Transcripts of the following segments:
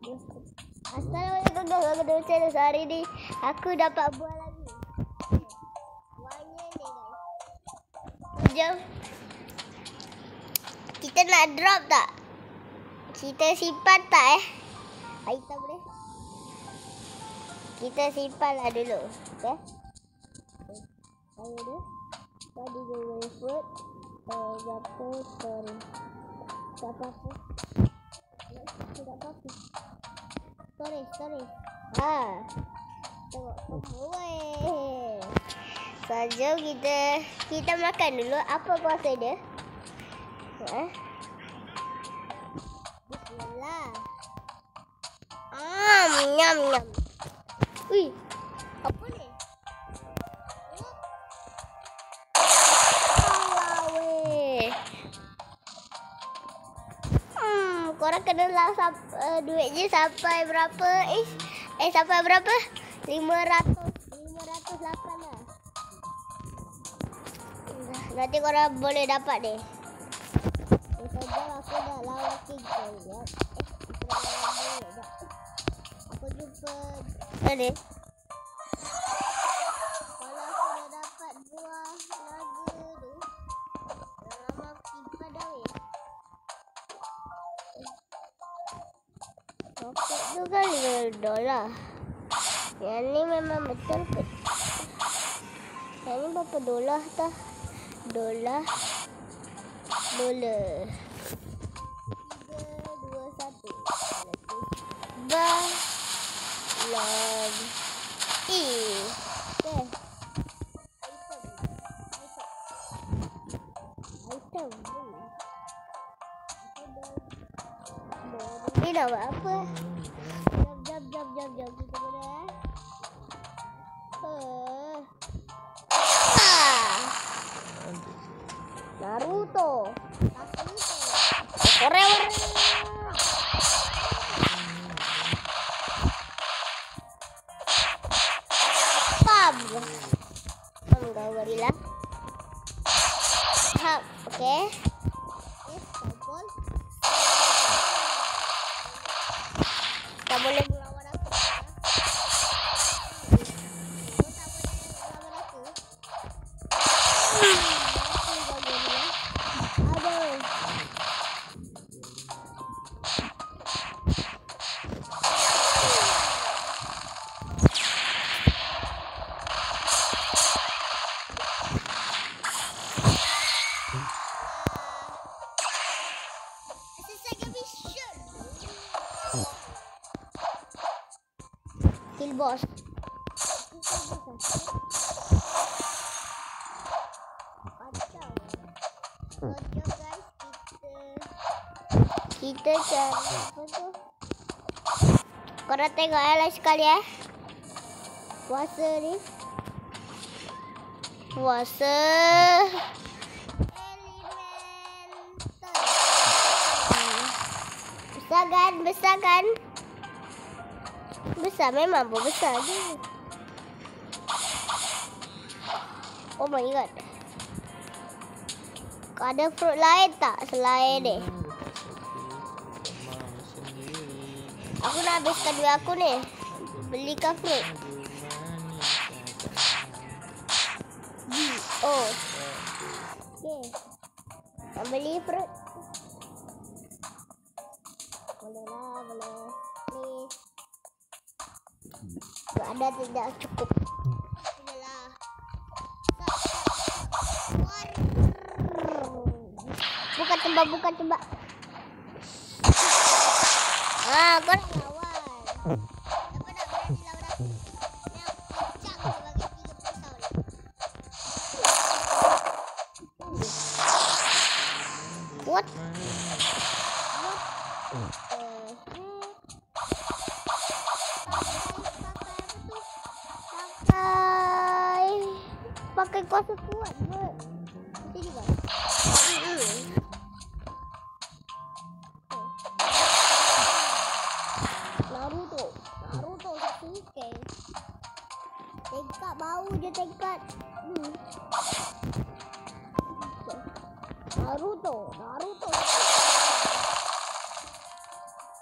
Assalamualaikum guys. Hari ni aku dapat buah lagi. Buahnya ni guys. Jom. Kita nak drop tak? Kita simpan tak Aita boleh? Kita simpanlah dulu. Okay? Ayo dia. Tadi dia food. Berapa story. Tak apa-apa. Tak apa-apa. Story. Tengok. Weh. So, jom kita makan dulu. Apa kuasa dia? Bismillah. Nyam. Wih. Apa ni? Korang kenalah duitnya sampai berapa? Sampai berapa? 508 lah. Nanti korang boleh dapat deh. Sekejap aku dah lawan tiga ya. Aku jumpa ni. Kalau aku dah dapat buah naga tu, lama simpan dah weh. Rokok tu kan $5. Yang ni memang betul ke? Yang ni berapa dolar tah? Dolar. 3, 2, 1. Balon. Item. Ni dah buat apa? Jom. Kita boleh Naruto. Korea. Pam. Enggak gorila. Oke. Tombol. Tak boleh melawan aku. Kill boss. Kita cari apa tu? Korang tengok lah sekali puasa ni. Puasa elemental. Besar kan? Besar memang besar je. Oh my god. Ada fruit lain tak selain ni? Aku nak habiskan duit aku ni. Belikan fruit. Oh. Okay. Nak beli fruit. Boleh. Ni. Ada tidak cukup. Inilah. Bukan tembak. Kau nak lawan. Apa nak berani lawan aku? Yang pecah sebagai 3 pisau ni. What? Pakai kuasa kuat ke? Sini kan? Naruto Sasuke. Tingkat bau dia tingkat. Naruto.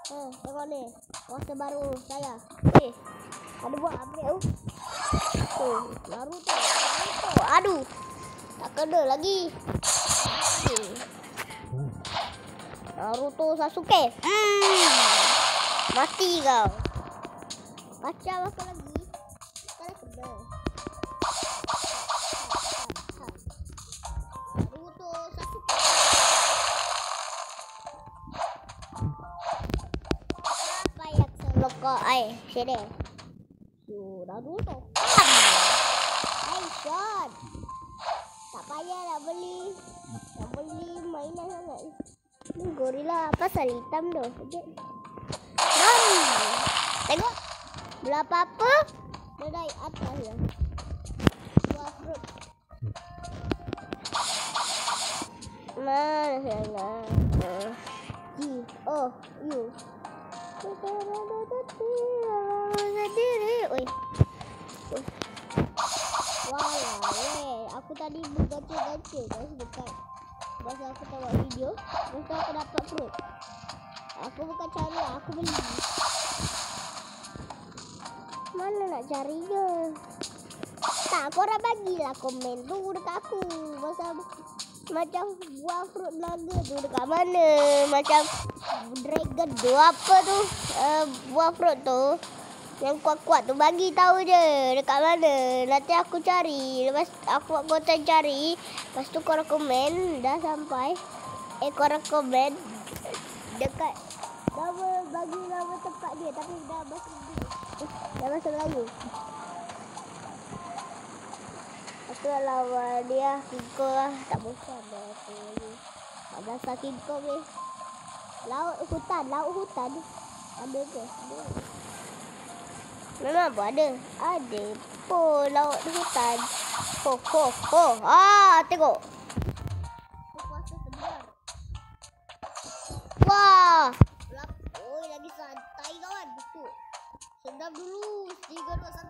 Tengok ni. Kuasa baru saya. Ada buat ambil tu. Naruto. Aduh. Tak kena lagi. Naruto Sasuke. Mati kau. Kacau apa lagi? Kalau kena. Naruto Sasuke. Apa yang selokok sini? Naruto. Shot. Tak payah nak beli. Nak beli mainan sangat. Ni gorila pasal hitam tu. Tengok. Bila apa-apa, dia naik atas je. Buah fruit. Mana sana? U. Oi. Wah, aku tadi bergaca-gaca guys dekat. Masa aku tengok video, masa aku dapat fruit. Aku bukan cari, aku beli. Mana nak cari je? Tak, korang bagilah komen tu dekat aku. Masa macam buah fruit naga tu dekat mana? Macam dragon tu apa tu? Buah fruit tu yang kuat-kuat tu bagi tahu je dekat mana. Nanti aku cari. Lepas aku buat konten cari, lepas tu korang komen dah sampai. Korang komen dekat bagi nama tempat dia tapi dah bahasa Melayu. Aku lawan dia King Kong lah. Tak bosan dah aku lagi. Tak bahasa King Kong ni. Laut hutan. Ada ke? Memang pun ada. Ada pun laut hutan. Tengok. Kuasa sebenar. Wah. Oi, lagi santai kawan. Betul. Sedap dulu. 3, 2, 1.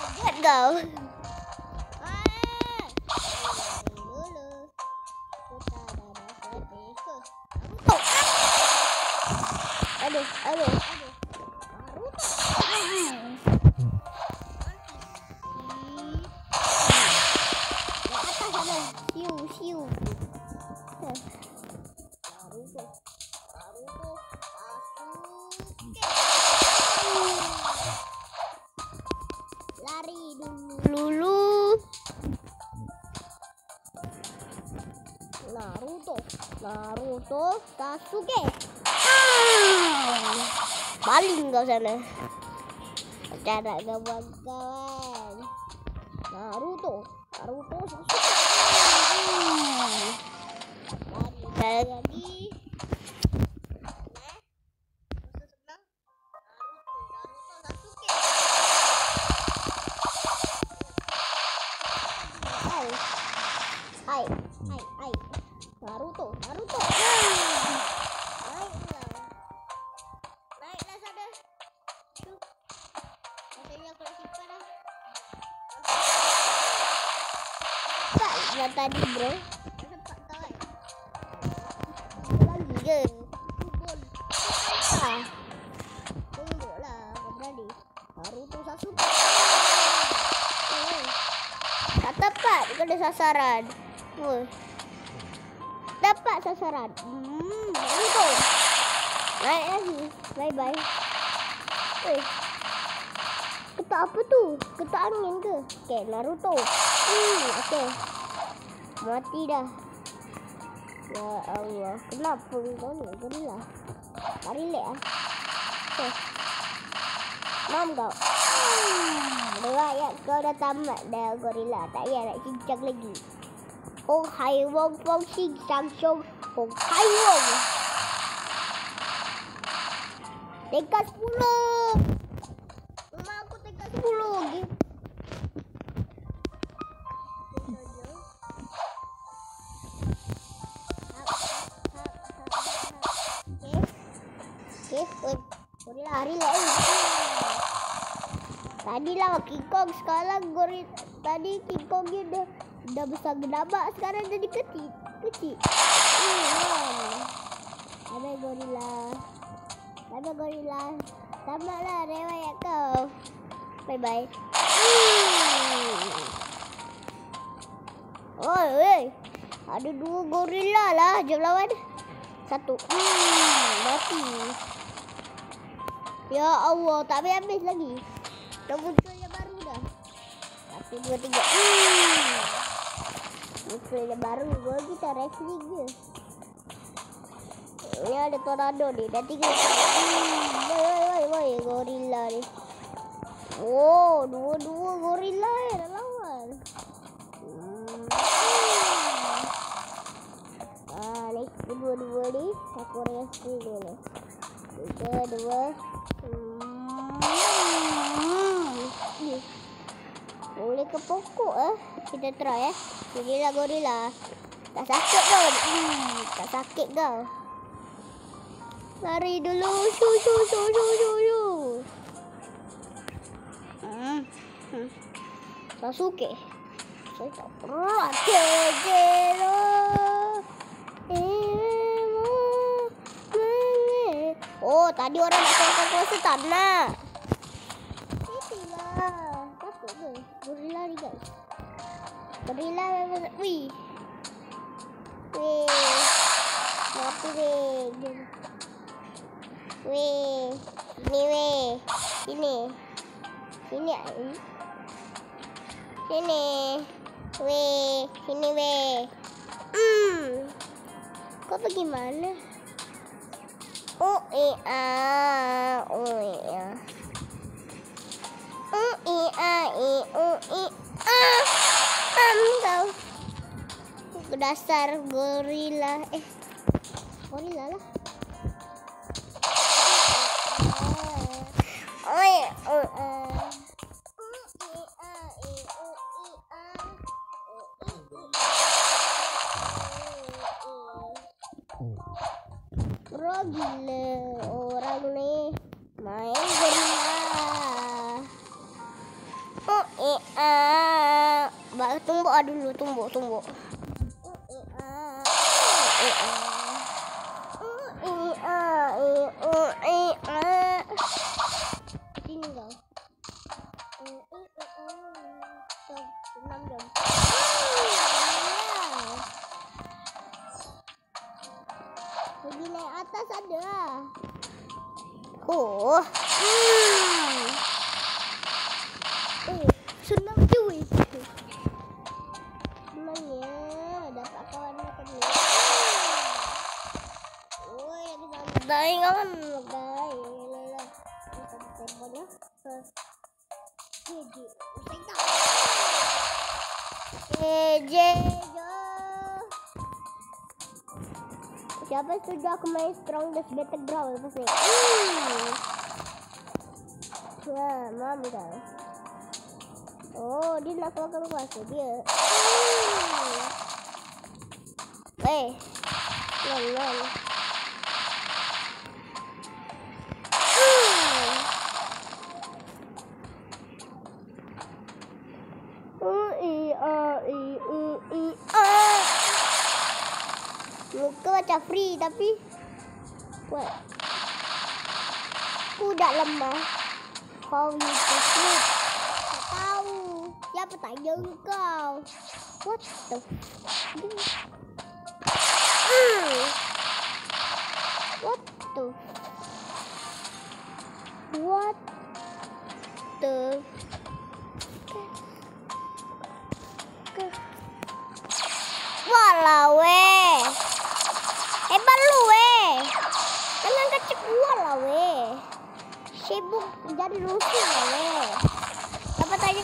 Kaget kau. Aduh. Siu. Naruto. Lari dulu. Naruto Sasuke. Baling kau sana. Cara kawan-kawan. Naruto Sasuke. Lari lagi. Hai. Naruto. Naiklah sana. Tu. Katanya aku nak simpan dah. Tak tadi bro. Nampak tak lagi ke? Tengoklah kau berani. Naruto Sasuke. Tak tepat kena sasaran. Dapat sasaran. Naruto. Naik lagi. Bye. Ketak apa tu? Ketak angin ke? Okay, Naruto. Okay. Mati dah. Ya Allah. Kenapa kau ni? Gorila. Tak relax lah. Okay. Mam kau. Rakyat kau dah tamat dah gorila. Tak payah nak cincang lagi. Hong Hai Wong Fong Xing Sang Shong Hong Hai Wong. Tingkat 10. Memang aku tingkat 10 lagi. Okay. Gorila relax. Tadi lah King Kong, sekarang gorila. Tadi King Kong dia dah besar gedabak, sekarang jadi kecil. Bye gorila. Bye gorila. Tamatlah riwayat kau. Bye. Oi. Ada 2 gorila lah. Jom lawan. 1. Mati. Ya Allah, tak habis lagi. Dah muncul yang baru dah. 1, 2, 3. Muncul yang baru. Gol kita wrestling je. Ini ada tornado ni. Dah 3. Woi, gorila ni. Oh, 2 gorila dah lawan. Ni dua ni. Aku wrestling dulu. 3, 2. Boleh ke pokok Kita try Gorila. Tak sakit kau. Tak sakit kau. Lari dulu. Shoo. Sasuke. Saya tak pernah. Oh, tadi orang nak tolong kuasa tak nak. Itulah. Takut ke? Gorila ni guys. Gorila memang. Wih. Apa weh? Weh. Ni weh. Sini. Weh. Sini weh. Kau pergi mana? Kau dasar gorila. Gorila lah. Gila orang ni main gorila. Tumbuk dulu, tumbuk. Sini kau. 6 jam. Pergi naik atas ada. Senang je weh. Senangnya dapat kawan makan ni. Santai kawan. Siapa setuju aku main strongest battleground lepas ni? Mam kau. Oh, dia nak keluarkan kuasa dia. Lol. Muka macam free tapi what? Kuda lemah. How you to sleep? Tak tahu. Siapa tanya kau? What the? What the? Walau weh. Hebat lu weh. Jangan kecek gua lah weh. Sibuk jadi rusuh lah weh. Apa tanya?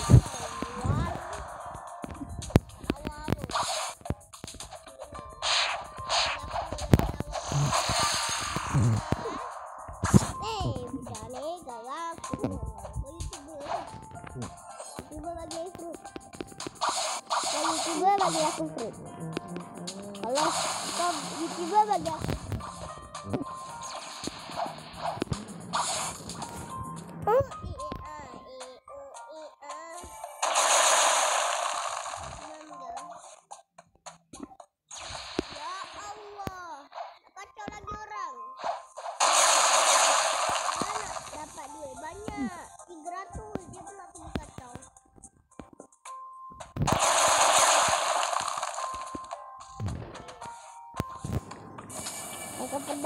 Bukan galak. YouTuber bagi fruit. YouTuber bagi aku fruit. Kalau kau YouTuber bagi aku. Ya Allah, kacau lagi orang.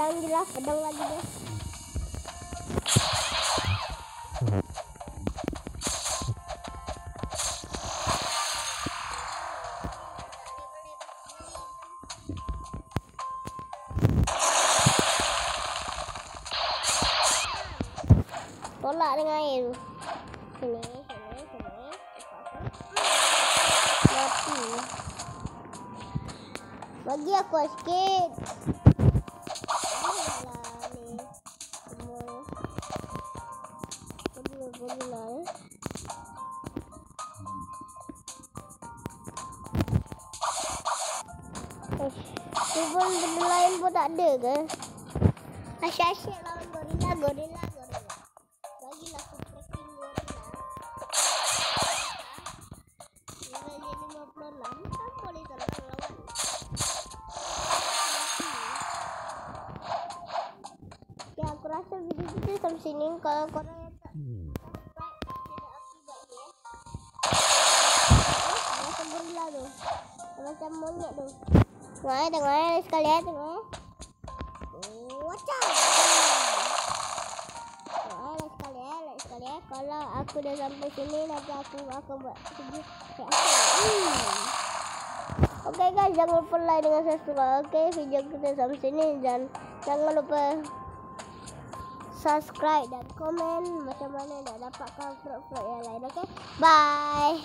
pedang je lah, pedang lagi deh. Tolak dengan air tu. Sini. Mati. Bagi aku sikit. Alah ni. Semua. Boleh. Tu pun benda lain pun tak ada ke? Asyik-asyik lawan gorila. Bagilah aku tracking gorila. Level 56 kan boleh terbang lawan. Ya, aku rasa video kita sampai sini. Kalau korang yang tak subscribe, tidak akibat dia. Macam gorila tu. Macam monyet tu. Tengok sekali tengok. Wacau. Sekali. Kalau aku dah sampai sini, nanti aku akan buat video. Okay guys, jangan lupa like dengan subscribe. Okay, video kita sampai sini dan jangan lupa subscribe dan komen macam mana nak dapatkan vlog yang lain. Okay, bye.